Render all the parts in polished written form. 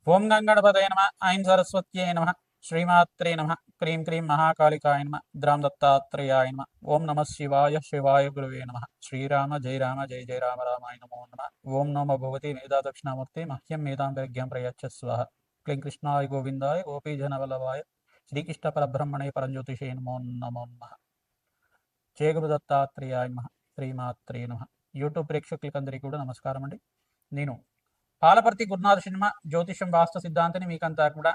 ఓం గంగణపతయ నమ ఐం సరస్వత్యై నమ శ్రీమాత్రే నమ క్రీం క్రీం మహాకాళికాయ నమ ద్రాం దత్తాత్రేయాయ నమ ఓం నమ శివాయ శివాయ గురువే నమ శ్రీరామ జయ జయ రామ రామాయ నమో నమ ఓం నమో భగవతి మేధా దక్షిణామూర్తి మహ్యం మేధాం విజ్ఞాం ప్రయచ్చ స్వాహ క్లీం కృష్ణాయ గోవిందాయ గోపీజనవల్లభాయ శ్రీకృష్ణ పరబ్రహ్మణే పరంజ్యోతిషే నమో నమో నమ జయ గురు దత్తాత్రేయాయ నమ శ్రీమాత్రే నమ యూట్యూబ్ ప్రేక్షకులకందరికీ కూడా నమస్కారం అండి. నేను పాలపర్తి గురునాథ శర్మ జ్యోతిషం వాస్తు సిద్ధాంతిని మీకంతా కూడా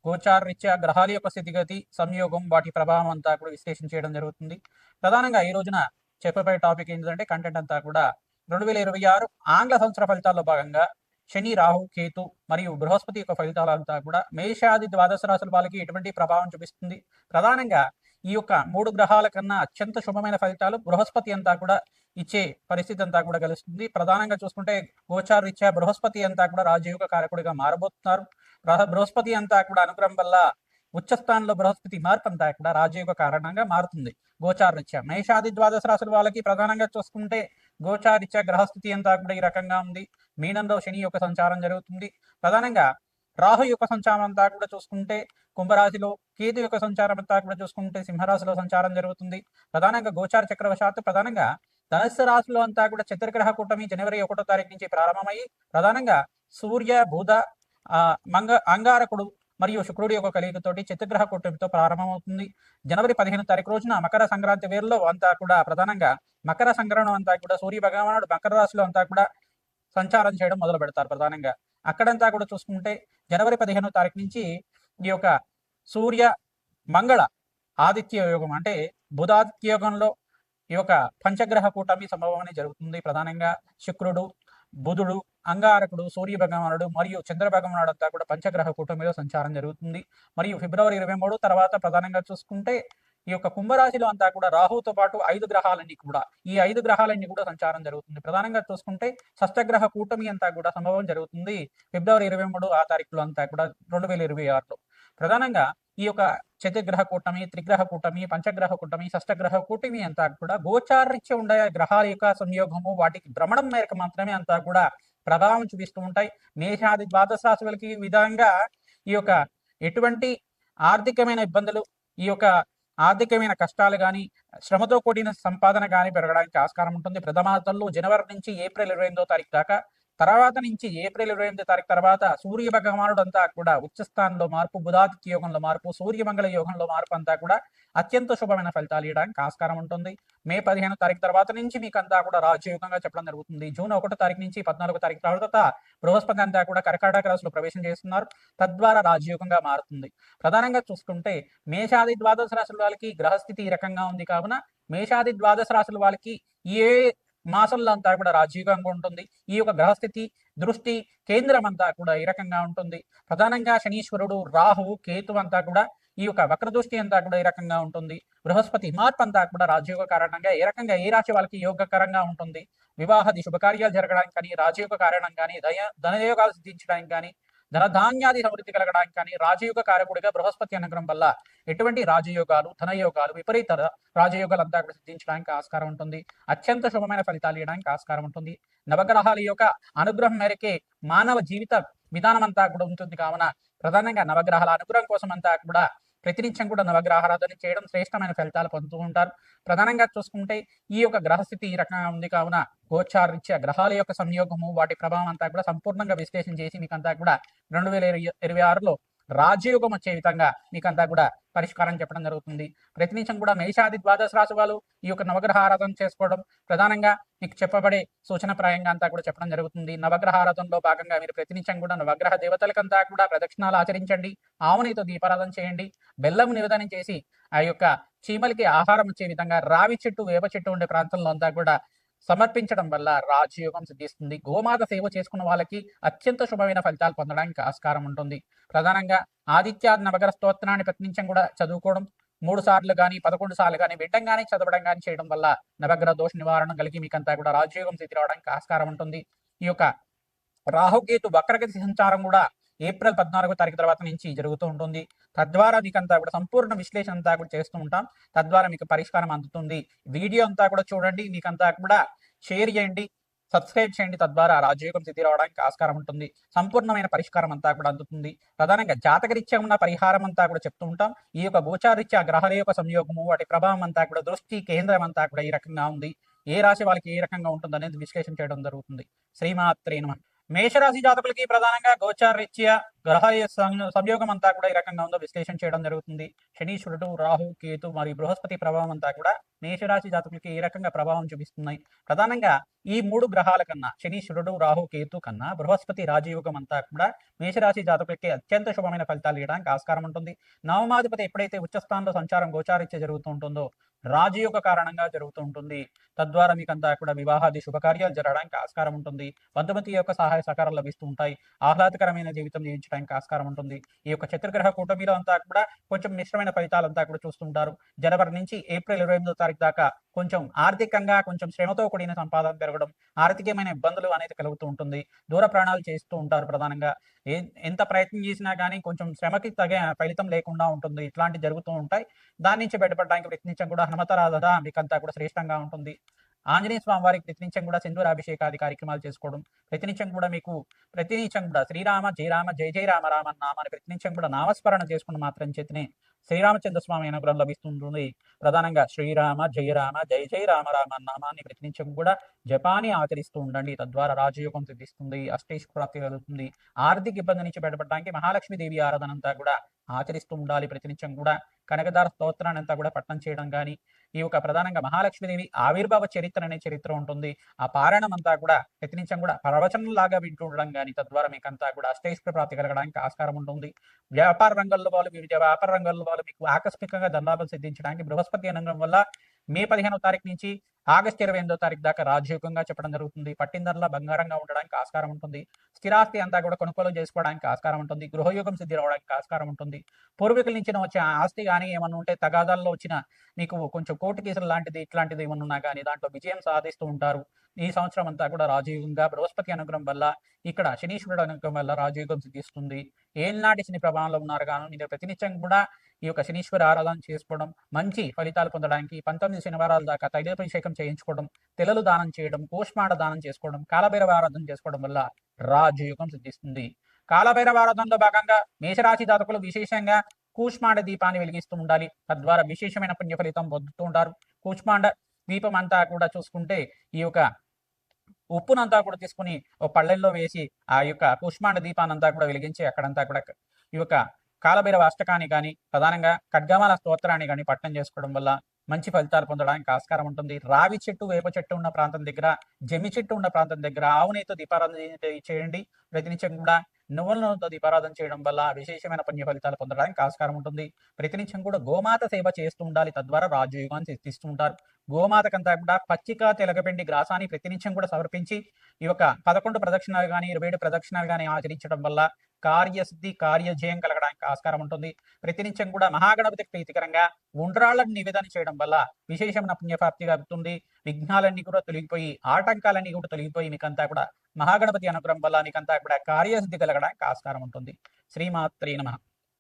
గోచారరీత్యా గ్రహాల యొక్క స్థితిగతి సంయోగం వాటి ప్రభావం అంతా కూడా విశ్లేషణ చేయడం జరుగుతుంది. ప్రధానంగా ఈ రోజున చెప్పబోయే టాపిక్ ఏంటంటే కంటెంట్ అంతా కూడా 2026 ఆంగ్ల సంవత్సర ఫలితాల్లో భాగంగా శని రాహు కేతు మరియు బృహస్పతి యొక్క ఫలితాలంతా కూడా మేషాది ద్వాదశ రాశుల వాళ్ళకి ఎటువంటి ప్రభావం చూపిస్తుంది. ప్రధానంగా ఈ యొక్క 3 గ్రహాల కన్నా అత్యంత శుభమైన ఫలితాలు బృహస్పతి అంతా కూడా ఇచ్చే పరిస్థితి అంతా కూడా కలుస్తుంది. ప్రధానంగా చూసుకుంటే గోచారరీత్యా బృహస్పతి అంతా కూడా రాజయోగ కారకుడిగా మారబోతున్నారు. బృహస్పతి అంతా కూడా అనుగ్రహం వల్ల ఉచ్చస్థానంలో బృహస్పతి మార్పు అంతా కూడా రాజయోగ కారణంగా మారుతుంది. గోచారరీత్యా మేషాది ద్వాదశ రాశుల వాళ్ళకి ప్రధానంగా చూసుకుంటే గోచారరీత్యా గ్రహస్థితి అంతా కూడా ఈ రకంగా ఉంది. మీనంలో శని యొక్క సంచారం జరుగుతుంది. ప్రధానంగా రాహు యొక్క సంచారం అంతా కూడా చూసుకుంటే కుంభరాశిలో, కేతు యొక్క సంచారం అంతా కూడా చూసుకుంటే సింహరాశిలో సంచారం జరుగుతుంది. ప్రధానంగా గోచార చక్రవశాత్తు ప్రధానంగా ధనుస్సు రాశిలో అంతా కూడా చతుర్గ్రహ కూటమి జనవరి 1వ తారీఖు నుంచి ప్రారంభమయ్యి ప్రధానంగా సూర్య బుధ అంగారకుడు మరియు శుక్రుడి యొక్క కలియుగతోటి చతుర్గ్రహ కూటమితో ప్రారంభమవుతుంది. జనవరి 15వ తారీఖు రోజున మకర సంక్రాంతి వేరులో అంతా కూడా ప్రధానంగా మకర సంక్రమణం అంతా కూడా సూర్య భగవానుడు మకర రాశిలో అంతా కూడా సంచారం చేయడం మొదలు పెడతారు. ప్రధానంగా అక్కడంతా కూడా చూసుకుంటే జనవరి 15వ తారీఖు నుంచి ఈ యొక్క సూర్య మంగళ ఆదిత్య యోగం అంటే బుధాదిత్య యోగంలో ఈ యొక్క పంచగ్రహ కూటమి సంభవం అనేది జరుగుతుంది. ప్రధానంగా శుక్రుడు, బుధుడు, అంగారకుడు, సూర్య భగవానుడు మరియు చంద్ర భగవానుడు అంతా కూడా పంచగ్రహ కూటమిలో సంచారం జరుగుతుంది. మరియు ఫిబ్రవరి 23 తర్వాత ప్రధానంగా చూసుకుంటే ఈ యొక్క కుంభరాశిలో అంతా కూడా రాహుతో పాటు 5 గ్రహాలన్నీ కూడా ఈ 5 గ్రహాలన్నీ కూడా సంచారం జరుగుతుంది. ప్రధానంగా చూసుకుంటే షష్టగ్రహ కూటమి అంతా కూడా సంభవం జరుగుతుంది ఫిబ్రవరి 23 ఆ తారీఖులో అంతా కూడా 2026లో. ప్రధానంగా ఈ యొక్క చతుర్గ్రహ కూటమి, త్రిగ్రహ కూటమి, పంచగ్రహ కూటమి, షష్టగ్రహ కూటమి అంతా కూడా గోచారరీత్యా ఉండే గ్రహాల యొక్క సంయోగము వాటికి భ్రమణం మేరకు మాత్రమే అంతా కూడా ప్రభావం చూపిస్తూ ఉంటాయి. మేషాది ద్వాదశ రాశులకి ఈ విధంగా ఈ యొక్క ఎటువంటి ఆర్థికమైన ఇబ్బందులు, ఈ యొక్క ఆర్థికమైన కష్టాలు కానీ, శ్రమతో కూడిన సంపాదన కానీ పెరగడానికి ఆస్కారం ఉంటుంది. ప్రథమార్థంలో జనవరి నుంచి ఏప్రిల్ 28వ తారీఖు దాకా, తర్వాత నుంచి ఏప్రిల్ 28వ తారీఖు తర్వాత సూర్య భగవానుడు అంతా కూడా ఉచ్చస్థానంలో మార్పు, బుధాదిత్య యోగంలో మార్పు, సూర్యమంగళ యోగంలో మార్పు అంతా కూడా అత్యంత శుభమైన ఫలితాలు ఇవ్వడానికి ఆస్కారం ఉంటుంది. మే 15వ తారీఖు తర్వాత నుంచి మీకు అంతా కూడా రాజయోగంగా చెప్పడం జరుగుతుంది. జూన్ 1వ తారీఖు నుంచి 14వ తారీఖు తర్వాత బృహస్పతి అంతా కూడా కర్కాటక రాశిలో ప్రవేశం చేస్తున్నారు. తద్వారా రాజయోగంగా మారుతుంది. ప్రధానంగా చూసుకుంటే మేషాది ద్వాదశ రాశుల వాళ్ళకి గ్రహస్థితి ఈ రకంగా ఉంది కావున మేషాది ద్వాదశ రాశుల వాళ్ళకి ఏ మాసంలో అంతా కూడా రాజయోగంగా ఉంటుంది. ఈ యొక్క గ్రహస్థితి దృష్టి కేంద్రం అంతా కూడా ఈ రకంగా ఉంటుంది. ప్రధానంగా శనీశ్వరుడు, రాహు, కేతు అంతా కూడా ఈ యొక్క వక్ర దృష్టి అంతా కూడా ఈ రకంగా ఉంటుంది. బృహస్పతి మార్పు అంతా కూడా రాజయోగ కారణంగా ఏ రకంగా ఏ రాశి వాళ్ళకి యోగకరంగా ఉంటుంది. వివాహాది శుభకార్యాలు జరగడానికి కానీ, రాజయోగ కారణం కానీ, ధనయోగాలు సిద్ధించడానికి కానీ, ధనధాన్యాది సమృద్ధి కలగడానికి కానీ రాజయోగ కారకుడిగా బృహస్పతి అనుగ్రహం వల్ల ఎటువంటి రాజయోగాలు, ధనయోగాలు, విపరీత రాజయోగాలు అంతా కూడా సిద్ధించడానికి ఆస్కారం ఉంటుంది. అత్యంత శుభమైన ఫలితాలు ఇవ్వడానికి ఆస్కారం ఉంటుంది. నవగ్రహాల యొక్క అనుగ్రహం మేరకే మానవ జీవిత విధానం అంతా కూడా ఉంటుంది కావున ప్రధానంగా నవగ్రహాల అనుగ్రహం కోసం అంతా కూడా ప్రతినిత్యం కూడా నవగ్రహారాధన చేయడం శ్రేష్టమైన ఫలితాలు పొందుతూ ఉంటారు. ప్రధానంగా చూసుకుంటే ఈ యొక్క గ్రహస్థితి ఈ రకంగా ఉంది కావున గోచారరీత్యా గ్రహాల యొక్క సంయోగము వాటి ప్రభావం అంతా కూడా సంపూర్ణంగా విశ్లేషణ చేసి మీకంతా కూడా 2026లో రాజయోగం వచ్చే విధంగా మీకంతా కూడా పరిష్కారం చెప్పడం జరుగుతుంది. ప్రతినిత్యం కూడా మేషాది ద్వాదశ రాశి వాళ్ళు ఈ యొక్క నవగ్రహ ఆరాధన చేసుకోవడం ప్రధానంగా మీకు చెప్పబడే సూచనప్రాయంగా అంతా కూడా చెప్పడం జరుగుతుంది. నవగ్రహ ఆరాధనలో భాగంగా మీరు ప్రతినిత్యం కూడా నవగ్రహ దేవతలకంతా కూడా ప్రదక్షిణాలు ఆచరించండి. ఆవునితో దీపారాధన చేయండి. బెల్లం నివేదనం చేసి ఆ యొక్క చీమలకి ఆహారం వచ్చే విధంగా రావి చెట్టు, వేప చెట్టు ఉండే ప్రాంతంలో అంతా కూడా సమర్పించడం వల్ల రాజయోగం సిద్ధిస్తుంది. గోమాత సేవ చేసుకున్న వాళ్ళకి అత్యంత శుభమైన ఫలితాలు పొందడానికి ఆస్కారం ఉంటుంది. ప్రధానంగా ఆదిత్య నవగ్రహ స్తోత్రాన్ని ప్రతినిత్యం కూడా చదువుకోవడం 3 సార్లు కానీ 11 సార్లు కానీ వినడం కానీ చదవడం కానీ చేయడం వల్ల నవగ్రహ దోష నివారణ కలిగి మీకంతా కూడా రాజయోగం సిద్ధి రావడానికి ఆస్కారం ఉంటుంది. ఈ యొక్క రాహుకేతు వక్రగతి సంచారం కూడా ఏప్రిల్ 14వ తారీఖు తర్వాత నుంచి జరుగుతూ ఉంటుంది. తద్వారా మీకంతా కూడా సంపూర్ణ విశ్లేషణ అంతా కూడా చేస్తూ ఉంటాం. తద్వారా మీకు పరిష్కారం అందుతుంది. వీడియో అంతా కూడా చూడండి, మీకంతా కూడా షేర్ చేయండి, సబ్స్క్రైబ్ చేయండి. తద్వారా రాజయోగం సిద్ధి రావడానికి ఆస్కారం ఉంటుంది. సంపూర్ణమైన పరిష్కారం అంతా కూడా అందుతుంది. ప్రధానంగా జాతకరీత్యా ఉన్న పరిహారం అంతా కూడా చెప్తూ ఉంటాం. ఈ యొక్క గోచారీత్యా గ్రహాల యొక్క సంయోగము, వాటి ప్రభావం అంతా కూడా, దృష్టి కేంద్రం అంతా కూడా ఈ రకంగా ఉంది. ఏ రాశి వాళ్ళకి ఏ రకంగా ఉంటుందనేది విశ్లేషణ చేయడం జరుగుతుంది. శ్రీమాత్రే నమః. మేషరాశి జాతకులకి ప్రధానంగా గోచారరీత్యా గ్రహాల సంయోగం అంతా కూడా ఈ రకంగా ఉందో విశ్లేషణ చేయడం జరుగుతుంది. శనీశ్వరుడు, రాహు, కేతు మరియు బృహస్పతి ప్రభావం అంతా కూడా మేషరాశి జాతకులకి ఏ రకంగా ప్రభావం చూపిస్తున్నాయి. ప్రధానంగా ఈ 3 గ్రహాల కన్నా, శనీశ్వరుడు, రాహు, కేతు కన్నా బృహస్పతి రాజయోగం అంతా కూడా మేషరాశి జాతకులకి అత్యంత శుభమైన ఫలితాలు ఇవ్వడానికి ఆస్కారం ఉంటుంది. నవమాధిపతి ఎప్పుడైతే ఉచ్చస్థానంలో సంచారం గోచారీత్యా జరుగుతూ ఉంటుందో రాజయోగ కారణంగా జరుగుతూ ఉంటుంది. తద్వారా మీకంతా కూడా వివాహాది శుభకార్యాలు జరగడానికి ఆస్కారం ఉంటుంది. బంధుమతి యొక్క సహాయ సహకారాలు లభిస్తూ ఉంటాయి. ఆహ్లాదకరమైన జీవితం జీవించడానికి ఆస్కారం ఉంటుంది. ఈ యొక్క చతుర్గ్రహ కూటమిలో అంతా కూడా కొంచెం మిశ్రమైన ఫలితాలంతా కూడా చూస్తుంటారు. జనవరి నుంచి ఏప్రిల్ 28వ తారీఖు దాకా కొంచెం ఆర్థికంగా కొంచెం శ్రమతో కూడిన సంపాదన పెరగడం, ఆర్థికమైన ఇబ్బందులు అనేది కలుగుతూ ఉంటుంది. దూర ప్రయాణాలు చేస్తూ ఉంటారు. ప్రధానంగా ఎంత ప్రయత్నం చేసినా కానీ కొంచెం శ్రమకి తగే ఫలితం లేకుండా ఉంటుంది. ఇట్లాంటివి జరుగుతూ ఉంటాయి. దాని నుంచి బయటపడడానికి ప్రయత్నించడం కూడా హనుమతారాధన మీకంతా కూడా శ్రేష్టంగా ఉంటుంది. ఆంజనేయ స్వామి వారికి ప్రతినిత్యం కూడా సింధూరాభిషేకాది కార్యక్రమాలు చేసుకోవడం, ప్రతినిత్యం కూడా మీకు ప్రతినిత్యం కూడా శ్రీరామ జయ రామ జయ జయ రామ రామ నామాన్ని ప్రతినిత్యం కూడా నామస్మరణ చేసుకున్న మాత్రం చేతనే శ్రీరామచంద్ర స్వామి అనుగ్రహం లభిస్తుంటుంది. ప్రధానంగా శ్రీరామ జయ రామ జయ జయ రామ రామ నామాన్ని ప్రతినిత్యం కూడా జపాన్ని ఆచరిస్తూ ఉండండి. తద్వారా రాజయోగం సిద్ధిస్తుంది, అష్టైష్ ప్రాప్తి కలుగుతుంది. ఆర్థిక ఇబ్బంది నుంచి బయటపడడానికి మహాలక్ష్మీదేవి ఆరాధన అంతా కూడా ఆచరిస్తూ ఉండాలి. ప్రతినిత్యం కూడా కనకదార స్తోత్రాన్ని అంతా కూడా పట్టణం చేయడం కానీ, ఈ యొక్క ప్రధానంగా మహాలక్ష్మీదేవి ఆవిర్భావ చరిత్ర అనే చరిత్ర ఉంటుంది. ఆ పారాయణం అంతా కూడా ప్రతినిత్యం కూడా ప్రవచనంలాగా వింటూ ఉండడం కానీ, తద్వారా మీకంతా కూడా అష్టైశ్వర్య ప్రాప్తి కలగడానికి ఆస్కారం ఉంటుంది. వ్యాపార రంగంలో వాళ్ళు, వివిధ వ్యాపార రంగంలో వాళ్ళు మీకు ఆకస్మికంగా ధనలాభం సిద్ధించడానికి బృహస్పతి అనుగ్రహం వల్ల మే 15వ తారీఖు నుంచి ఆగస్టు 28వ తారీఖు దాకా రాజయోగంగా చెప్పడం జరుగుతుంది. పట్టిందల్లా బంగారంగా ఉండడానికి ఆస్కారం ఉంటుంది. స్థిరాస్తి అంతా కూడా కొనుగోలు చేసుకోవడానికి ఆస్కారం ఉంటుంది. గృహయోగం సిద్ధి రావడానికి ఆస్కారం ఉంటుంది. పూర్వీకుల నుంచి వచ్చే ఆస్తి కానీ ఏమన్నా ఉంటే, తగాదాల్లో వచ్చిన మీకు కొంచెం కోర్టు కేసులు లాంటిది ఇట్లాంటిది ఏమన్నా ఉన్నా కానీ దాంట్లో విజయం సాధిస్తూ ఉంటారు. ఈ సంవత్సరం అంతా కూడా రాజయోగంగా బృహస్పతి అనుగ్రహం వల్ల, ఇక్కడ శనీశ్వరుడు అనుగ్రహం వల్ల రాజయోగం సిద్ధిస్తుంది. ఏళ్ళనాటి శని ప్రభావంలో ఉన్నారు కానీ మీరు ప్రతినిత్యం కూడా ఈ యొక్క శనీశ్వర ఆరాధన చేసుకోవడం, మంచి ఫలితాలు పొందడానికి 19 శనివారాల దాకా తైలాభిషేకం చేయించుకోవడం, తెలలు దానం చేయడం, కూష్మాండ దానం చేసుకోవడం, కాలభైరవ ఆరాధన చేసుకోవడం వల్ల రాజయోగం సిద్ధిస్తుంది. కాలభైరవ ఆరాధనలో భాగంగా మేషరాశి జాతకులు విశేషంగా కూష్మాండ దీపాన్ని వెలిగిస్తూ ఉండాలి. తద్వారా విశేషమైన పుణ్య ఫలితం పొందుతూ ఉంటారు. కూష్మాండ దీపం అంతా కూడా చూసుకుంటే ఈ యొక్క ఉప్పునంతా కూడా తీసుకుని ఒక పళ్ళెల్లో వేసి ఆ యొక్క కూష్మాండ దీపాన్నంతా కూడా వెలిగించి అక్కడంతా కూడా ఈ యొక్క కాలభైరవ అష్టకాన్ని కానీ, ప్రధానంగా ఖడ్గమాల స్తోత్రాన్ని కానీ పట్టణం చేసుకోవడం వల్ల మంచి ఫలితాలు పొందడానికి ఆస్కారం ఉంటుంది. రావి చెట్టు, వేప చెట్టు ఉన్న ప్రాంతం దగ్గర, జమ్మి చెట్టు ఉన్న ప్రాంతం దగ్గర ఆవునేతో దీపారాధన చేయండి. ప్రతినిత్యం కూడా నువ్వుల నూనెతో దీపారాధన చేయడం వల్ల విశేషమైన పుణ్య ఫలితాలు పొందడానికి ఆస్కారం ఉంటుంది. ప్రతినిత్యం కూడా గోమాత సేవ చేస్తూ ఉండాలి. తద్వారా రాజయోగాన్ని సిద్ధిస్తూ ఉంటారు. గోమాతకంతా కూడా పచ్చిక తెలగపిండి గ్రాసాన్ని ప్రతినిత్యం కూడా సమర్పించి ఈ యొక్క 11 ప్రదక్షిణాలు కానీ 27 ప్రదక్షిణాలు కానీ ఆచరించడం వల్ల కార్యసిద్ధి, కార్యజయం కలగడానికి ఆస్కారం ఉంటుంది. ప్రతినిత్యం కూడా మహాగణపతికి ప్రీతికరంగా ఉండ్రాళ్ళని నివేదన చేయడం వల్ల విశేషమైన పుణ్యప్రాప్తి కలుగుతుంది. విఘ్నాలన్నీ కూడా తొలగిపోయి, ఆటంకాలన్నీ కూడా తొలగిపోయి మీకంతా కూడా మహాగణపతి అనుగ్రహం వల్ల మీకంతా కూడా కార్యసిద్ధి కలగడానికి ఆస్కారం ఉంటుంది. శ్రీమాత్రే నమః.